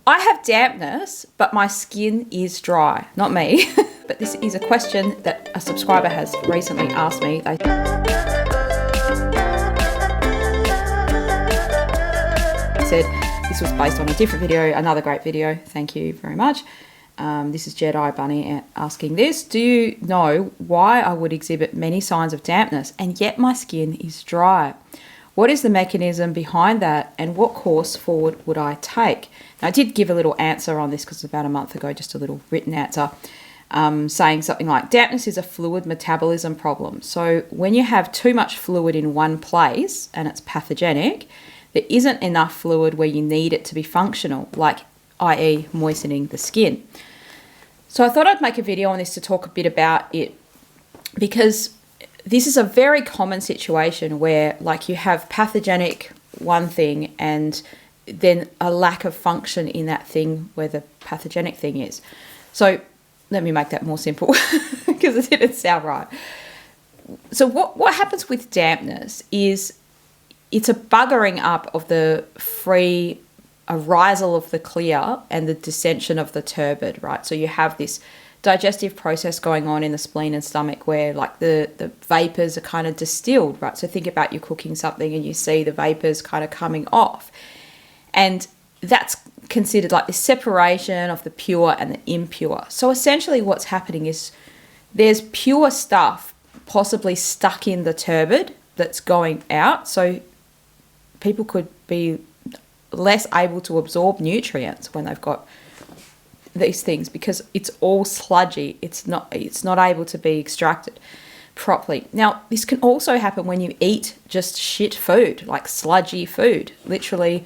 I have dampness, but my skin is dry. Not me. But this is a question that a subscriber has recently asked me. They said this was based on a different video, another great video. Thank you very much. This is Jedi Bunny asking this. Do you know why I would exhibit many signs of dampness and yet my skin is dry? What is the mechanism behind that and what course forward would I take? Now, I did give a little answer on this because about a month ago, just a little written answer, saying something like dampness is a fluid metabolism problem. So when you have too much fluid in one place and it's pathogenic, there isn't enough fluid where you need it to be functional, like i.e. moistening the skin. So I thought I'd make a video on this to talk a bit about it because this is a very common situation where like you have pathogenic one thing and then a lack of function in that thing where the pathogenic thing is. So let me make that more simple because it didn't sound right. So what happens with dampness is it's a buggering up of the free arisal of the clear and the dissension of the turbid, right? So you have this digestive process going on in the spleen and stomach where like the vapors are kind of distilled, right? So think about you cooking something and you see the vapors kind of coming off. And that's considered like the separation of the pure and the impure. So essentially what's happening is there's pure stuff possibly stuck in the turbid that's going out. So people could be less able to absorb nutrients when they've got these things because it's all sludgy. It's not able to be extracted properly. Now, this can also happen when you eat just shit food, like sludgy food, literally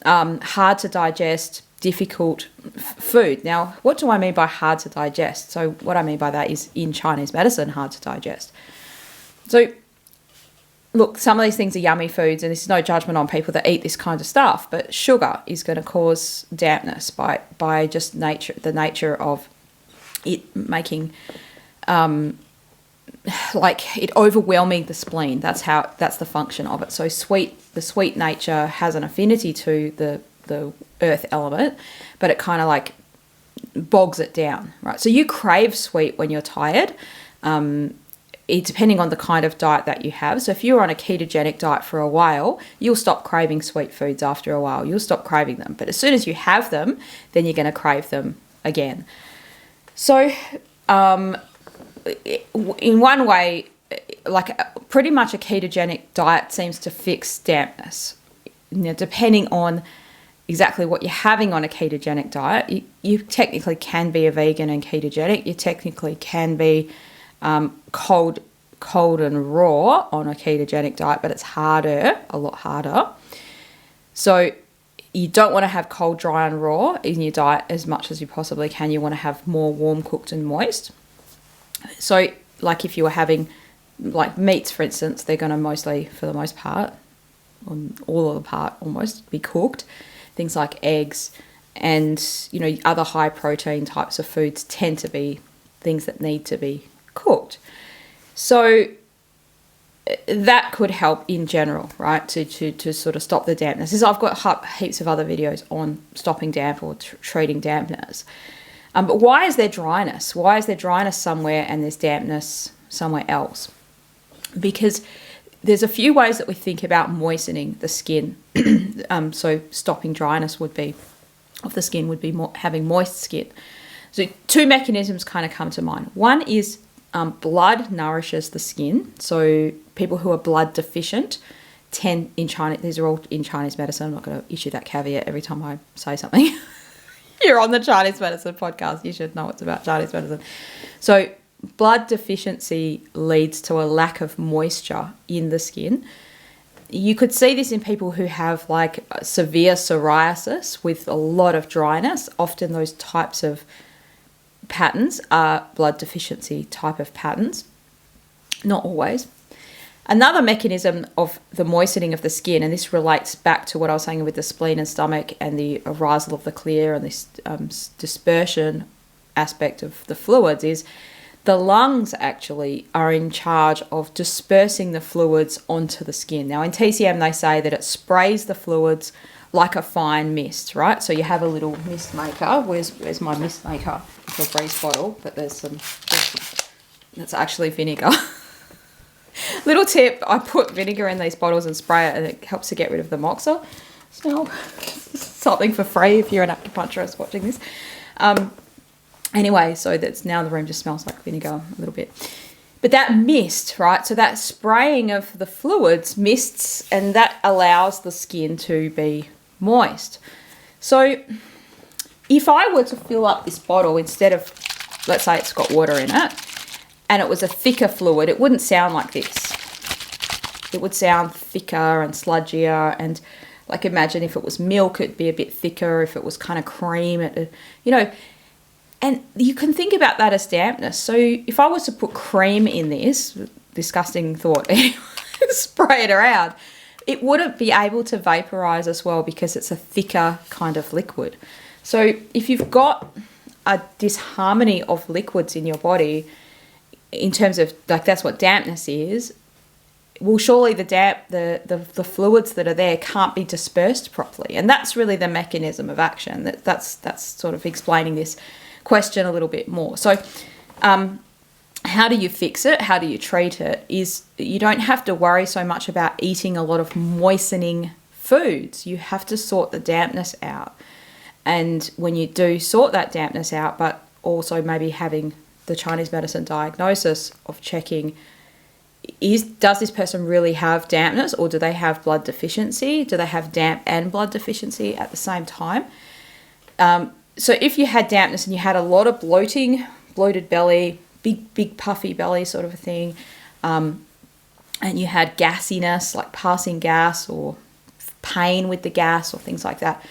hard to digest, difficult food. Now, what do I mean by hard to digest? So what I mean by that is in Chinese medicine, hard to digest. So look, some of these things are yummy foods, and this is no judgment on people that eat this kind of stuff, but sugar is going to cause dampness by just the nature of it making, like it overwhelming the spleen. That's the function of it. So the sweet nature has an affinity to the earth element, but it kind of like bogs it down, right? So you crave sweet when you're tired. Depending on the kind of diet that you have. So if you're on a ketogenic diet for a while, you'll stop craving sweet foods after a while. You'll stop craving them. But as soon as you have them, then you're going to crave them again. So in one way, like pretty much a ketogenic diet seems to fix dampness. Depending on exactly what you're having on a ketogenic diet, you technically can be a vegan and ketogenic. You technically can be cold and raw on a ketogenic diet, but it's a lot harder. So you don't want to have cold, dry and raw in your diet as much as you possibly can. You want to have more warm, cooked and moist. So like if you were having like meats, for instance, they're going to mostly, for the most part, all of the part almost, be cooked. Things like eggs and, other high protein types of foods tend to be things that need to be cooked. So that could help in general, right, to sort of stop the dampness. I've got heaps of other videos on stopping damp or treating dampness. But why is there dryness? Why is there dryness somewhere and there's dampness somewhere else? Because there's a few ways that we think about moistening the skin. So stopping dryness of the skin would be having moist skin. So two mechanisms kind of come to mind. One is blood nourishes the skin. So people who are blood deficient tend in China, these are all in Chinese medicine. I'm not going to issue that caveat every time I say something. You're on the Chinese medicine podcast. You should know it's about Chinese medicine. So blood deficiency leads to a lack of moisture in the skin. You could see this in people who have like severe psoriasis with a lot of dryness. Often those types of patterns are blood deficiency type of patterns. Not always. Another mechanism of the moistening of the skin, and this relates back to what I was saying with the spleen and stomach and the arisal of the clear and this dispersion aspect of the fluids, is the lungs actually are in charge of dispersing the fluids onto the skin. Now in TCM they say that it sprays the fluids like a fine mist, right? So you have a little mist maker. Where's my mist maker? It's a breeze bottle, but there's some that's actually vinegar. Little tip, I put vinegar in these bottles and spray it, and it helps to get rid of the moxa smell. Something for free if you're an acupuncturist watching this. Anyway, so that's now the room just smells like vinegar a little bit. But that mist, right? So that spraying of the fluids mists, and that allows the skin to be moist. So if I were to fill up this bottle instead of, let's say it's got water in it, and it was a thicker fluid, it wouldn't sound like this. It would sound thicker and sludgier, and like imagine if it was milk, it'd be a bit thicker. If it was kind of cream, and you can think about that as dampness. So if I was to put cream in this, disgusting thought, spray it around, it wouldn't be able to vaporize as well because it's a thicker kind of liquid. So if you've got a disharmony of liquids in your body, in terms of like that's what dampness is, well, surely the fluids that are there can't be dispersed properly, and that's really the mechanism of action. That's sort of explaining this question a little bit more. So, how do you fix it? How do you treat it? Is you don't have to worry so much about eating a lot of moistening foods. You have to sort the dampness out, and when you do sort that dampness out, but also maybe having the Chinese medicine diagnosis of checking, does this person really have dampness, or do they have blood deficiency? Do they have damp and blood deficiency at the same time? So if you had dampness and you had a lot of bloating, bloated belly, big puffy belly sort of a thing, and you had gassiness, like passing gas or pain with the gas or things like that,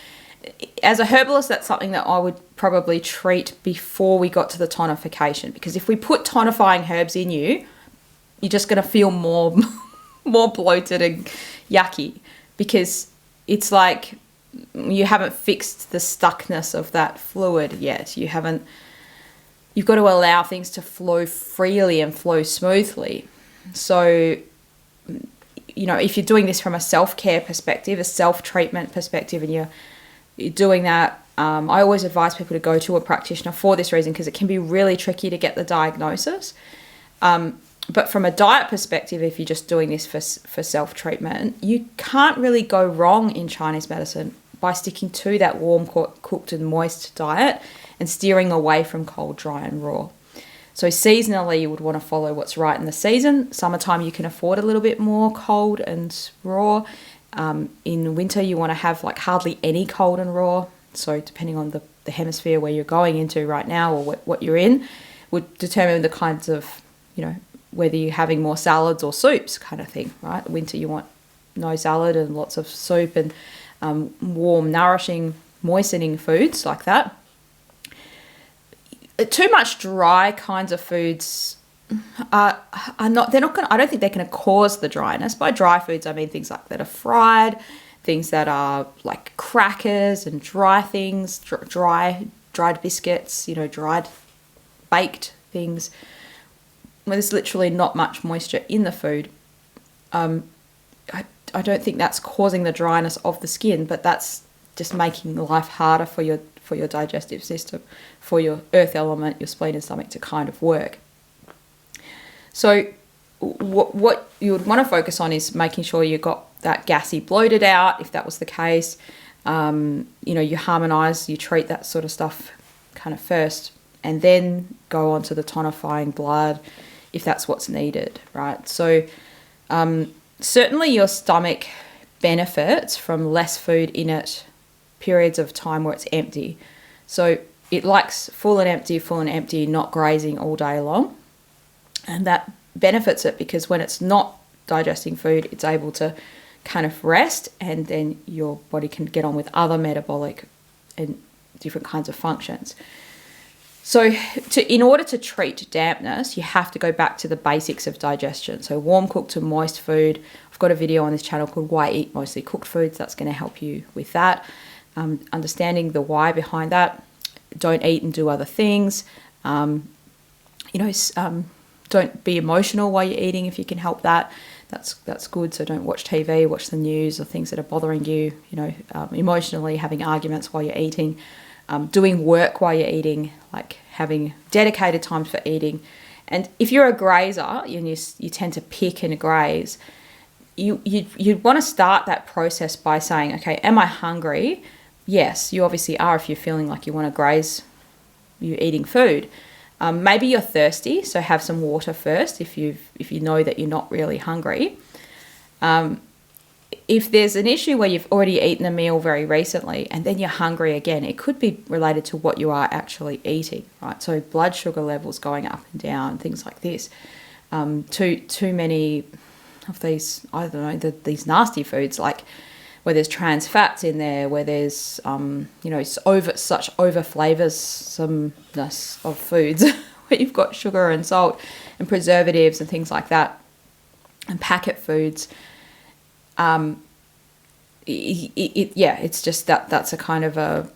as a herbalist, that's something that I would probably treat before we got to the tonification, because if we put tonifying herbs in you, you're just going to feel more bloated and yucky, because it's like you haven't fixed the stuckness of that fluid yet. You've got to allow things to flow freely and flow smoothly. So, if you're doing this from a self-care perspective, a self-treatment perspective, and you're doing that, I always advise people to go to a practitioner for this reason, because it can be really tricky to get the diagnosis. But from a diet perspective, if you're just doing this for self-treatment, you can't really go wrong in Chinese medicine by sticking to that warm, cooked and moist diet and steering away from cold, dry and raw. So seasonally, you would want to follow what's right in the season. Summertime, you can afford a little bit more cold and raw. In winter, you want to have like hardly any cold and raw. So depending on the hemisphere where you're going into right now, or what you're in, would determine the kinds of, whether you're having more salads or soups kind of thing, right? Winter, you want no salad and lots of soup and warm, nourishing, moistening foods like that. Too much dry kinds of foods I don't think they're going to cause the dryness. By dry foods, I mean things like that are fried, things that are like crackers and dry things, dried biscuits, dried baked things. There's literally not much moisture in the food. I don't think that's causing the dryness of the skin, but that's just making life harder for your digestive system, for your earth element, your spleen and stomach to kind of work. So what you would want to focus on is making sure you got that gassy bloated out, if that was the case. You harmonise, you treat that sort of stuff kind of first, and then go on to the tonifying blood if that's what's needed, right? So certainly your stomach benefits from less food in it, periods of time where it's empty. So it likes full and empty, not grazing all day long. And that benefits it because when it's not digesting food, it's able to kind of rest, and then your body can get on with other metabolic and different kinds of functions. So in order to treat dampness, you have to go back to the basics of digestion. So warm, cooked and moist food. I've got a video on this channel called Why Eat Mostly Cooked Foods. That's going to help you with that. Understanding the why behind that. Don't eat and do other things. Don't be emotional while you're eating if you can help that. that's good. So don't watch TV, watch the news or things that are bothering you, emotionally, having arguments while you're eating, doing work while you're eating, like having dedicated times for eating. And if you're a grazer and you tend to pick and graze, you'd want to start that process by saying, okay, am I hungry? Yes, you obviously are if you're feeling like you want to graze, you're eating food. Maybe you're thirsty, so have some water first if you know that you're not really hungry. If there's an issue where you've already eaten a meal very recently and then you're hungry again, it could be related to what you are actually eating, right? So blood sugar levels going up and down, things like this. Too many of these, I don't know, these nasty foods, like where there's trans fats in there, where there's such over flavoursomness of foods, where you've got sugar and salt and preservatives and things like that, and packet foods. It's just that's a kind of a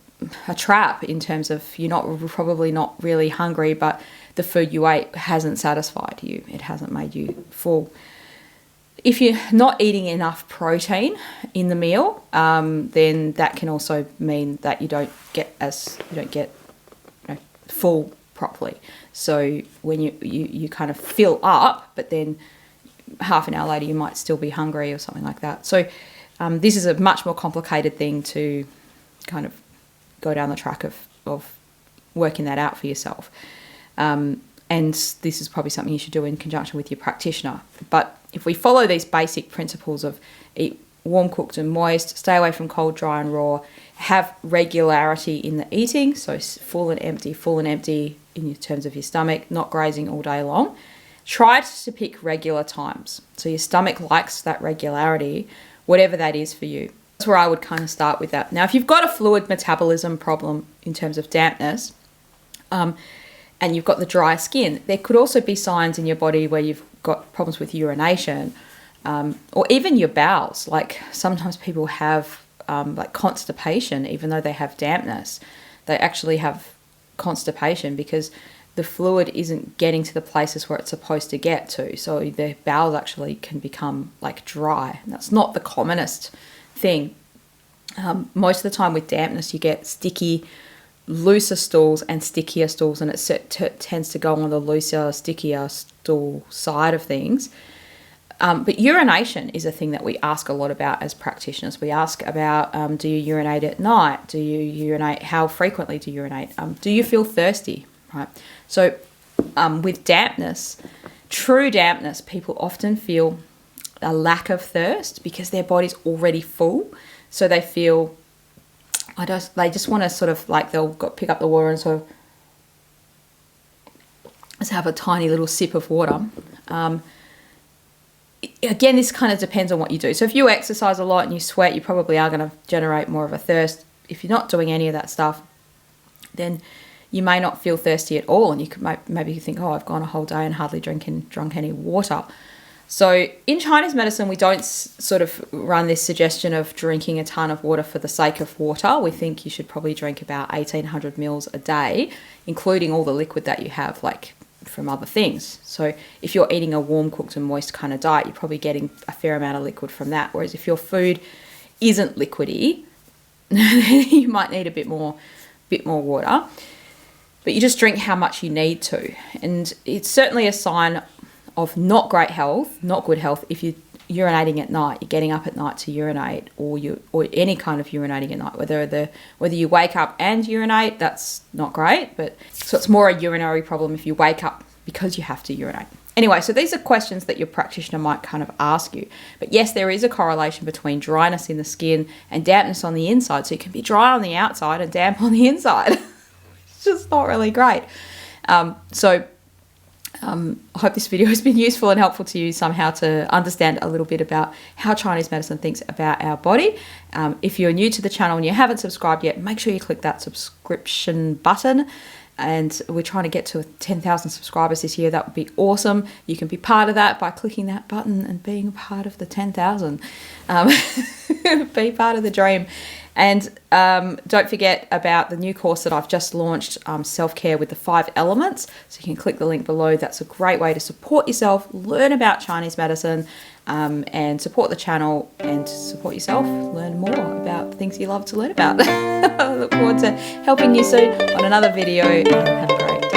trap in terms of you're probably not really hungry, but the food you ate hasn't satisfied you. It hasn't made you full. If you're not eating enough protein in the meal, then that can also mean that you don't get full properly. So when you kind of fill up, but then half an hour later you might still be hungry or something like that. So this is a much more complicated thing to kind of go down the track of working that out for yourself. And this is probably something you should do in conjunction with your practitioner. But if we follow these basic principles of eat warm, cooked and moist, stay away from cold, dry and raw, have regularity in the eating, so full and empty in terms of your stomach, not grazing all day long. Try to pick regular times. So your stomach likes that regularity, whatever that is for you. That's where I would kind of start with that. Now, if you've got a fluid metabolism problem in terms of dampness, and you've got the dry skin, there could also be signs in your body where you've got problems with urination, or even your bowels. Like sometimes people have like constipation, even though they have dampness. They actually have constipation because the fluid isn't getting to the places where it's supposed to get to. So their bowels actually can become like dry. And that's not the commonest thing. Most of the time with dampness, you get sticky, looser stools and stickier stools, and it tends to go on the looser, stickier stool side of things. But urination is a thing that we ask a lot about as practitioners. We ask about, do you urinate at night? Do you urinate? How frequently do you urinate? Do you feel thirsty? Right. So with dampness, true dampness, people often feel a lack of thirst because their body's already full. So they feel, they just want to sort of like pick up the water and sort of just have a tiny little sip of water. Again, this kind of depends on what you do. So if you exercise a lot and you sweat, you probably are going to generate more of a thirst. If you're not doing any of that stuff, then you may not feel thirsty at all, and you could maybe think, oh, I've gone a whole day and hardly drunk any water. So in Chinese medicine, we don't sort of run this suggestion of drinking a ton of water for the sake of water. We think you should probably drink about 1,800 mils a day, including all the liquid that you have, like from other things. So if you're eating a warm, cooked and moist kind of diet, you're probably getting a fair amount of liquid from that. Whereas if your food isn't liquidy, you might need a bit more water. But you just drink how much you need to. And it's certainly a sign of not great health, not good health, if you're urinating at night, you're getting up at night to urinate, or any kind of urinating at night, whether you wake up and urinate, that's not great. But so it's more a urinary problem if you wake up because you have to urinate. Anyway, so these are questions that your practitioner might kind of ask you. But yes, there is a correlation between dryness in the skin and dampness on the inside. So you can be dry on the outside and damp on the inside. It's just not really great. I hope this video has been useful and helpful to you somehow to understand a little bit about how Chinese medicine thinks about our body. If you're new to the channel and you haven't subscribed yet, make sure you click that subscription button. And we're trying to get to 10,000 subscribers this year. That would be awesome. You can be part of that by clicking that button and being a part of the 10,000. Be part of the dream. And don't forget about the new course that I've just launched, Self-Care with the 5 Elements. So you can click the link below. That's a great way to support yourself, learn about Chinese medicine, and support the channel and support yourself, learn more about things you love to learn about. I look forward to helping you soon on another video, and have a great day.